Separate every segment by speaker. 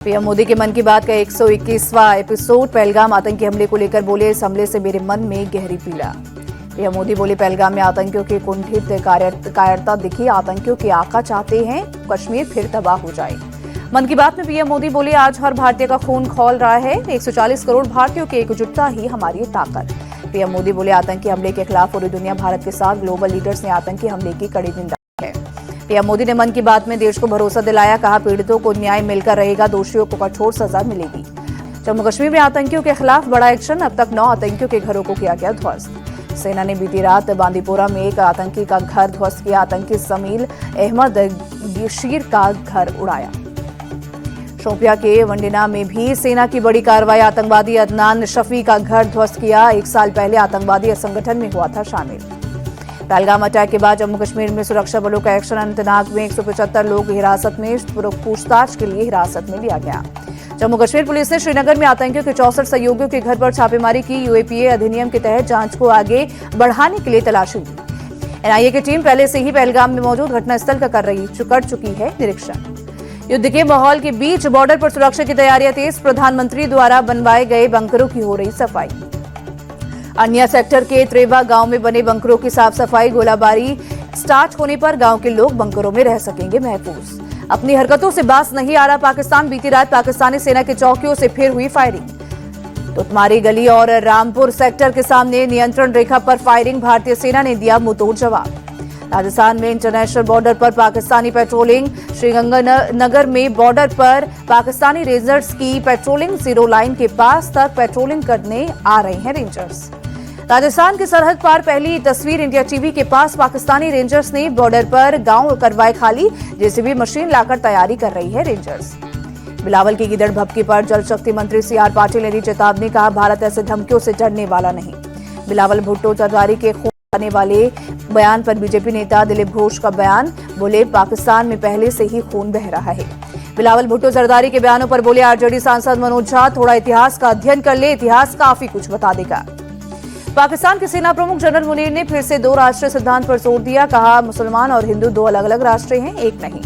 Speaker 1: PM Modi के मन की बात का 121वां एपिसोड। पहलगाम आतंकी हमले को लेकर बोले, इस हमले से मेरे मन में गहरी पीड़ा। पीएम मोदी बोले, पहलगाम में आतंकियों की कुंठित कायरता दिखी। आतंकियों के आका चाहते हैं कश्मीर फिर तबाह हो जाए। मन की बात में पीएम मोदी बोले, आज हर भारतीय का खून खौल रहा है। 140 करोड़ भारतीयों की एकजुटता ही हमारी ताकत। पीएम मोदी बोले, आतंकी हमले के खिलाफ पूरी दुनिया भारत के साथ। ग्लोबल लीडर्स ने आतंकी हमले की कड़ी निंदा की है। पीएम मोदी ने मन की बात में देश को भरोसा दिलाया, कहा पीड़ितों को न्याय मिलकर रहेगा, दोषियों को कठोर सजा मिलेगी। जम्मू कश्मीर में आतंकियों के खिलाफ बड़ा एक्शन, अब तक 9 आतंकियों के घरों को किया गया ध्वस्त। सेना ने बीती रात बांदीपोरा में एक आतंकी का घर ध्वस्त किया। आतंकी समील अहमद गिशीर का घर उड़ाया। शोपिया के वंडिना में भी सेना की बड़ी कार्रवाई। आतंकवादी अदनान शफी का घर ध्वस्त किया। 1 साल पहले आतंकवादी संगठन में हुआ था शामिल। पहलगाम अटैक के बाद जम्मू कश्मीर में सुरक्षा बलों का एक्शन। अनंतनाग में 175 लोग हिरासत में, पूछताछ के लिए हिरासत में लिया गया। जम्मू कश्मीर पुलिस ने श्रीनगर में आतंकियों के 64 सहयोगियों के घर पर छापेमारी की। यूएपीए अधिनियम के तहत जांच को आगे बढ़ाने के लिए तलाशी दी। एनआईए की टीम पहले से ही पहलगाम में मौजूद घटनास्थल का कर चुकी है निरीक्षण। युद्ध के माहौल के बीच बॉर्डर पर सुरक्षा की तैयारियां तेज। प्रधानमंत्री द्वारा बनवाए गए बंकरों की हो रही सफाई। अन्य सेक्टर के त्रेवा गांव में बने बंकरों की साफ सफाई। गोलाबारी स्टार्ट होने पर गांव के लोग बंकरों में रह सकेंगे महफूज। अपनी हरकतों से बाज नहीं आ रहा पाकिस्तान। बीती रात पाकिस्तानी सेना की चौकियों से फिर हुई फायरिंग। तुतमारी गली और रामपुर सेक्टर के सामने नियंत्रण रेखा पर फायरिंग। भारतीय सेना ने दिया मुंहतोड़ जवाब। राजस्थान में इंटरनेशनल बॉर्डर पर पाकिस्तानी पेट्रोलिंग। श्रीगंगानगर में बॉर्डर पर पाकिस्तानी रेंजर्स की पेट्रोलिंग। 0 लाइन के पास तक पेट्रोलिंग करने आ रहे हैं रेंजर्स। राजस्थान की सरहद पार पहली तस्वीर इंडिया टीवी के पास। पाकिस्तानी रेंजर्स ने बॉर्डर पर गांव करवाए खाली। जेसीबी मशीन लाकर तैयारी कर रही है रेंजर्स। बिलावल की गिदड़ भपकी पर जल शक्ति मंत्री सीआर पाटिल ने दी चेतावनी। कहा भारत ऐसे धमकियों से डरने वाला नहीं। बिलावल भुट्टो जरदारी के खून आने वाले बयान पर बीजेपी नेता दिलीप घोष का बयान। बोले, पाकिस्तान में पहले से ही खून बह रहा है। बिलावल भुट्टो जरदारी के बयानों पर बोले आरजेडी सांसद मनोज झा, थोड़ा इतिहास का अध्ययन कर ले, इतिहास काफी कुछ बता देगा। पाकिस्तान के सेना प्रमुख जनरल मुनीर ने फिर से 2 राष्ट्रीय सिद्धांत पर जोर दिया। कहा, मुसलमान और हिंदू 2 अलग अलग राष्ट्र हैं, एक नहीं।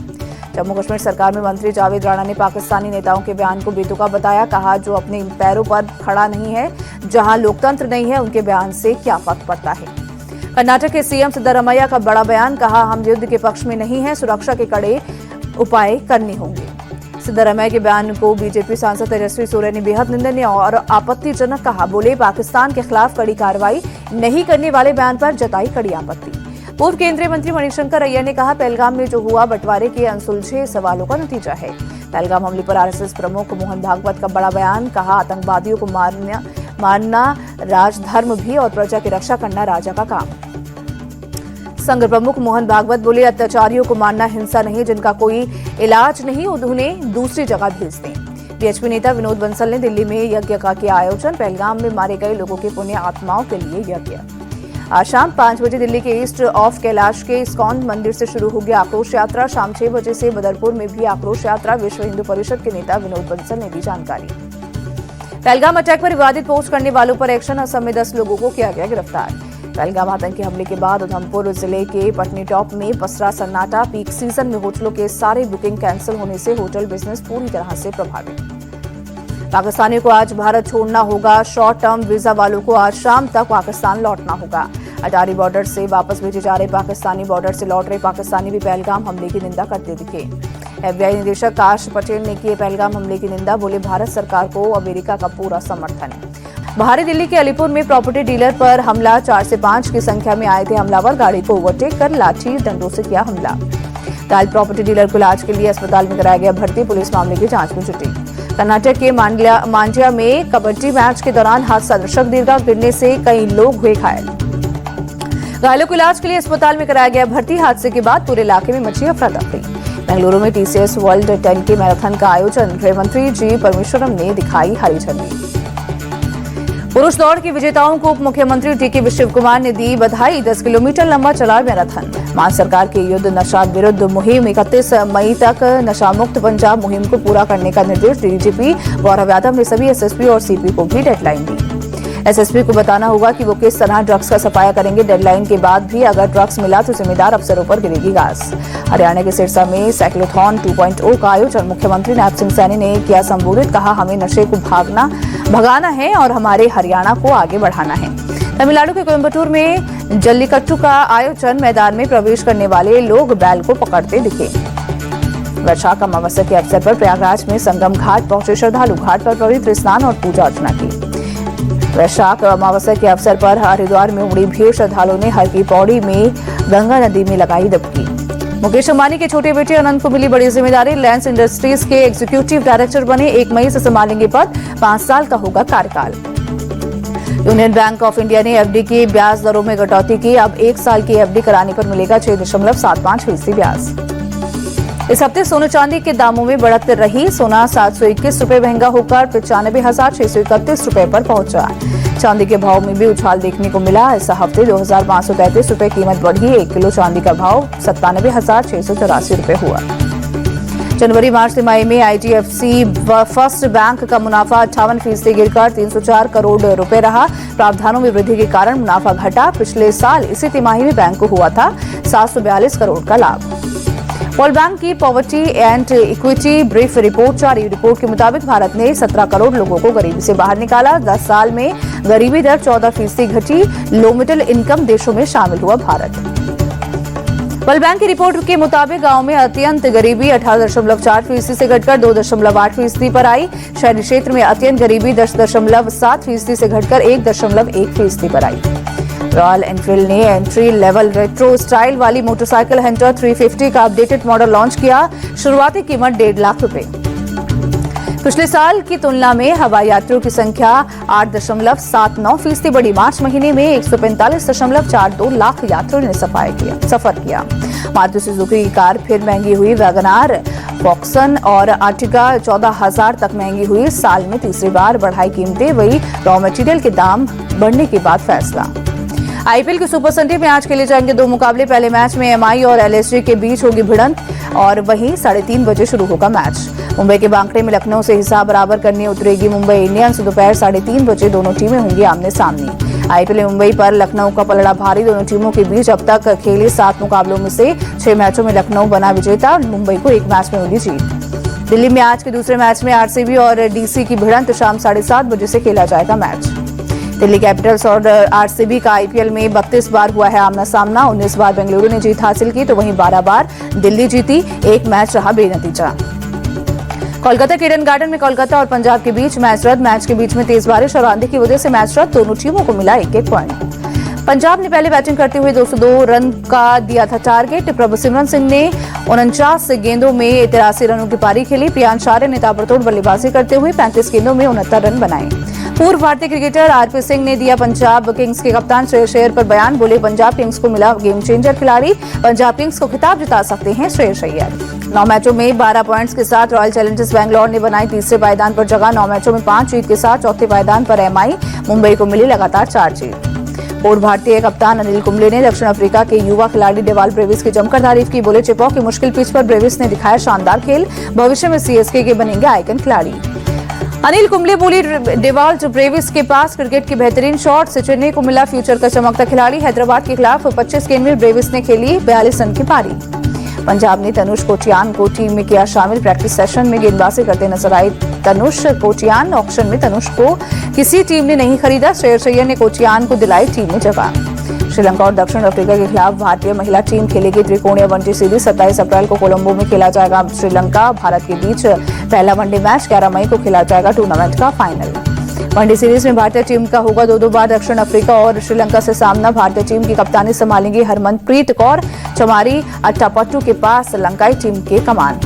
Speaker 1: जम्मू कश्मीर सरकार में मंत्री जावेद राणा ने पाकिस्तानी नेताओं के बयान को बेतुका बताया। कहा, जो अपने पैरों पर खड़ा नहीं है, जहां लोकतंत्र नहीं है, उनके बयान से क्या फर्क पड़ता है। कर्नाटक के सीएम सिद्धरामैया का बड़ा बयान। कहा, हम युद्ध के पक्ष में नहीं हैं, सुरक्षा के कड़े उपाय करने होंगे। सिद्धरामैया के बयान को बीजेपी सांसद तेजस्वी सूर्य ने बेहद निंदनीय और आपत्तिजनक कहा। बोले, पाकिस्तान के खिलाफ कड़ी कार्रवाई नहीं करने वाले बयान पर जताई कड़ी आपत्ति। पूर्व केंद्रीय मंत्री मणिशंकर अय्यर ने कहा, पहलगाम में जो हुआ बंटवारे के अनसुलझे सवालों का नतीजा है। पहलगाम हमले पर आरएसएस प्रमुख मोहन भागवत का बड़ा बयान। कहा, आतंकवादियों को मारना राजधर्म भी और प्रजा की रक्षा करना राजा का काम। संघ प्रमुख मोहन भागवत बोले, अत्याचारियों को मारना हिंसा नहीं, जिनका कोई इलाज नहीं उन्हें दूसरी जगह भेज दें। बीएचपी नेता विनोद बंसल ने दिल्ली में यज्ञ का किया आयोजन। पहलगाम में मारे गए लोगों के पुण्य आत्माओं के लिए यज्ञ। आज शाम 5 बजे दिल्ली के ईस्ट ऑफ कैलाश के इस्कॉन मंदिर से शुरू होगी आक्रोश यात्रा। शाम 6 बजे से बदरपुर में भी आक्रोश यात्रा। विश्व हिंदू परिषद के नेता विनोद बंसल ने दी जानकारी। पहलगाम अटैक पर विवादित पोस्ट करने वालों पर एक्शन। असम में 10 लोगों को किया गया गिरफ्तार। पहलगाम आतंकी हमले के बाद उधमपुर जिले के पटनी टॉप में पसरा सन्नाटा। पीक सीजन में होटलों के सारे बुकिंग कैंसिल होने से होटल बिजनेस पूरी तरह से प्रभावित। पाकिस्तानियों को आज भारत छोड़ना होगा। शॉर्ट टर्म वीजा वालों को आज शाम तक पाकिस्तान लौटना होगा। अटारी बॉर्डर से वापस भेजे जा रहे पाकिस्तानी, बॉर्डर से लौट रहे पाकिस्तानी भी पहलगाम हमले की निंदा करते दिखे। एफबीआई निदेशक काश पटेल ने की पहलगाम हमले की निंदा। बोले, भारत सरकार को अमेरिका का पूरा समर्थन है। बाहरी दिल्ली के अलीपुर में प्रॉपर्टी डीलर पर हमला। 4 से 5 की संख्या में आए थे हमलावर। गाड़ी को ओवरटेक कर लाठी डंडों से किया हमला। घायल प्रॉपर्टी डीलर को इलाज के लिए अस्पताल में कराया गया भर्ती। पुलिस मामले की जांच में जुटी। कर्नाटक के मांड्या में कबड्डी मैच के दौरान हादसा। दर्शक दीर्घा गिरने से कई लोग हुए घायल। घायलों को इलाज के लिए अस्पताल में कराया गया भर्ती। हादसे के बाद पूरे इलाके में मची अफरा तफरी। बेंगलुरु में टीसीएस वर्ल्ड 10K मैराथन का आयोजन। गृह मंत्री जी परमेश्वरम ने दिखाई हरी झंडी। पुरुष दौड़ के विजेताओं को उप मुख्यमंत्री डीके शिव कुमार ने दी बधाई। 10 किलोमीटर लंबा चला मैराथन। मान सरकार के युद्ध नशा विरुद्ध मुहिम 31 मई तक नशा मुक्त पंजाब मुहिम को पूरा करने का निर्देश। डीजीपी गौरव यादव ने सभी एसएसपी और सीपी को भी डेडलाइन दी। एसएसपी को बताना होगा कि वो किस तरह ड्रग्स का सफाया करेंगे। डेडलाइन के बाद भी अगर ड्रग्स मिला तो जिम्मेदार अफसरों पर गिरेगी गाज। हरियाणा के सिरसा में साइक्लोथॉन 2.0 का आयोजन मुख्यमंत्री नैब सिंह सैनी ने किया संबोधित। कहा, हमें नशे को भगाना है और हमारे हरियाणा को आगे बढ़ाना है। तमिलनाडु के कोयम्बटूर में जल्लीकट्टू का आयोजन। मैदान में प्रवेश करने वाले लोग बैल को पकड़ते दिखे। वैशाख अमावस्या के अवसर पर प्रयागराज में संगम घाट पहुंचे श्रद्धालु। घाट पर पवित्र स्नान और पूजा अर्चना की। वैशाख अमावस्या के अवसर पर हरिद्वार में उमड़ी भीड़। श्रद्धालुओं ने हर की पौड़ी में गंगा नदी में लगाई डुबकी। मुकेश अंबानी के छोटे बेटे अनंत को मिली बड़ी जिम्मेदारी। रिलायंस इंडस्ट्रीज के एग्जीक्यूटिव डायरेक्टर बने। 1 मई से संभालेंगे पद। 5 साल का होगा कार्यकाल। यूनियन बैंक ऑफ इंडिया ने एफडी की ब्याज दरों में कटौती की। अब 1 साल की एफडी कराने पर मिलेगा 6.75% ब्याज। इस हफ्ते सोने चांदी के दामों में बढ़त रही। सोना 721 रुपए महंगा होकर 95,631 रुपए पर पहुंचा। चांदी के भाव में भी उछाल देखने को मिला। इस हफ्ते 2,533 रुपए कीमत बढ़ी। 1 किलो चांदी का भाव 97,684 रुपए हुआ। जनवरी मार्च तिमाही में आईडीएफसी फर्स्ट बैंक का मुनाफा 58% गिरकर 304 करोड़ रुपए रहा। प्रावधानों में वृद्धि के कारण मुनाफा घटा। पिछले साल इसी तिमाही में बैंक को हुआ था 742 करोड़ का लाभ। वर्ल्ड बैंक की poverty and equity brief report जारी। रिपोर्ट के मुताबिक भारत ने 17 करोड़ लोगों को गरीबी से बाहर निकाला। 10 साल में गरीबी दर 14% घटी। लो मिडिल इनकम देशों में शामिल हुआ भारत। वर्ल्ड बैंक की रिपोर्ट के मुताबिक गांव में अत्यंत गरीबी 18.4% से घटकर 2.8% पर आई। शहरी क्षेत्र में अत्यंत गरीबी 10.7% से घटकर 1.1% पर आई। रॉयल एनफील्ड ने एंट्री लेवल रेट्रो स्टाइल वाली मोटरसाइकिल हंटर 350 का अपडेटेड मॉडल लॉन्च किया। शुरुआती कीमत 1.5 लाख रुपए। पिछले साल की तुलना में हवाई यात्रियों की संख्या 8.79% बढ़ी। मार्च महीने में 145.42 लाख यात्रियों ने सफर किया। मारुति सुजुकी की कार फिर महंगी हुई। वैगनार, वॉक्सन और आर्टिगा 14,000 तक महंगी हुई। साल में तीसरी बार बढ़ाई कीमतें। वही रॉ मटेरियल के दाम बढ़ने के बाद फैसला। आईपीएल के सुपर संडे में आज खेले जाएंगे 2 मुकाबले। पहले मैच में एमआई और एलएसजी के बीच होगी भिड़ंत और वहीं 3:30 बजे शुरू होगा मैच। मुंबई के बांकड़े में लखनऊ से हिसाब बराबर करने उतरेगी मुंबई इंडियंस। दोपहर 3:30 बजे दोनों टीमें होंगी आमने सामने। आईपीएल में मुंबई पर लखनऊ का पलड़ा भारी। दोनों टीमों के बीच अब तक खेले 7 मुकाबलों में से 6 मैचों में लखनऊ बना विजेता। मुंबई को 1 मैच में मिली जीत। दिल्ली में आज के दूसरे मैच में आरसीबी और डीसी की भिड़ंत। शाम 7:30 बजे से खेला जाएगा मैच। दिल्ली कैपिटल्स और आरसीबी का आईपीएल में 32 बार हुआ है आमना सामना। 19 बार बेंगलुरु ने जीत हासिल की तो वहीं 12 बार दिल्ली जीती। 1 मैच रहा बेनतीजा। कोलकाता के ईडन गार्डन में कोलकाता और पंजाब के बीच मैच रद्द। मैच के बीच में तेज बारिश और आंधी की वजह से मैच रद्द। दोनों टीमों को मिला 1-1 पॉइंट। पंजाब ने पहले बैटिंग करते हुए 202 रन का दिया था टारगेट। प्रभसिमरन सिंह ने 49 गेंदों में 83 रनों की पारी खेली। प्रियांश आर्य ने ताबड़तोड़ बल्लेबाजी करते हुए 35 गेंदों में 69 रन बनाए। पूर्व भारतीय क्रिकेटर आरपी सिंह ने दिया पंजाब किंग्स के कप्तान श्रेयस अय्यर पर बयान। बोले, पंजाब किंग्स को मिला गेम चेंजर खिलाड़ी। पंजाब किंग्स को खिताब जिता सकते हैं श्रेयस अय्यर। 9 मैचों में 12 पॉइंट्स के साथ रॉयल चैलेंजर्स बैंगलोर ने बनाई तीसरे पायदान पर जगह। 9 मैचों में 5 जीत के साथ चौथे पायदान पर एमआई। मुंबई को मिली लगातार 4 जीत। पूर्व भारतीय कप्तान अनिल कुंबले ने दक्षिण अफ्रीका के युवा खिलाड़ी डेवाल ब्रेविस की जमकर तारीफ की। बोले, चेपॉक की मुश्किल पिच पर ब्रेविस ने दिखाया शानदार खेल। भविष्य में सीएसके के बनेंगे आइकन खिलाड़ी। अनिल कुंबले बोली, डेवाल ब्रेविस के पास क्रिकेट की बेहतरीन शॉट से चेन्नई को मिला फ्यूचर का चमकता खिलाड़ी। हैदराबाद के खिलाफ 25 गेंद में ब्रेविस ने खेली 42 रन की पारी। पंजाब ने तनुष कोटियान को टीम में किया शामिल। प्रैक्टिस सेशन में गेंदबाजी करते नजर आए तनुष कोटियान। ऑक्शन में तनुष को किसी टीम ने नहीं खरीदा। श्रेयस अय्यर ने कोटियान को दिलाई टीम में जगह। श्रीलंका और दक्षिण अफ्रीका के खिलाफ भारतीय महिला टीम खेलेगी त्रिकोणीय वनडे सीरीज। 27 अप्रैल को कोलंबो में खेला जाएगा। श्रीलंका भारत के बीच पहला वनडे मैच। 11 मई को खेला जाएगा टूर्नामेंट का फाइनल। वनडे सीरीज में भारतीय टीम का होगा 2-2 बार दक्षिण अफ्रीका और श्रीलंका से सामना। भारतीय टीम की कप्तानी संभालेंगी हरमनप्रीत कौर। चमारी अट्टापट्टू के पास श्रीलंकाई टीम के कमान।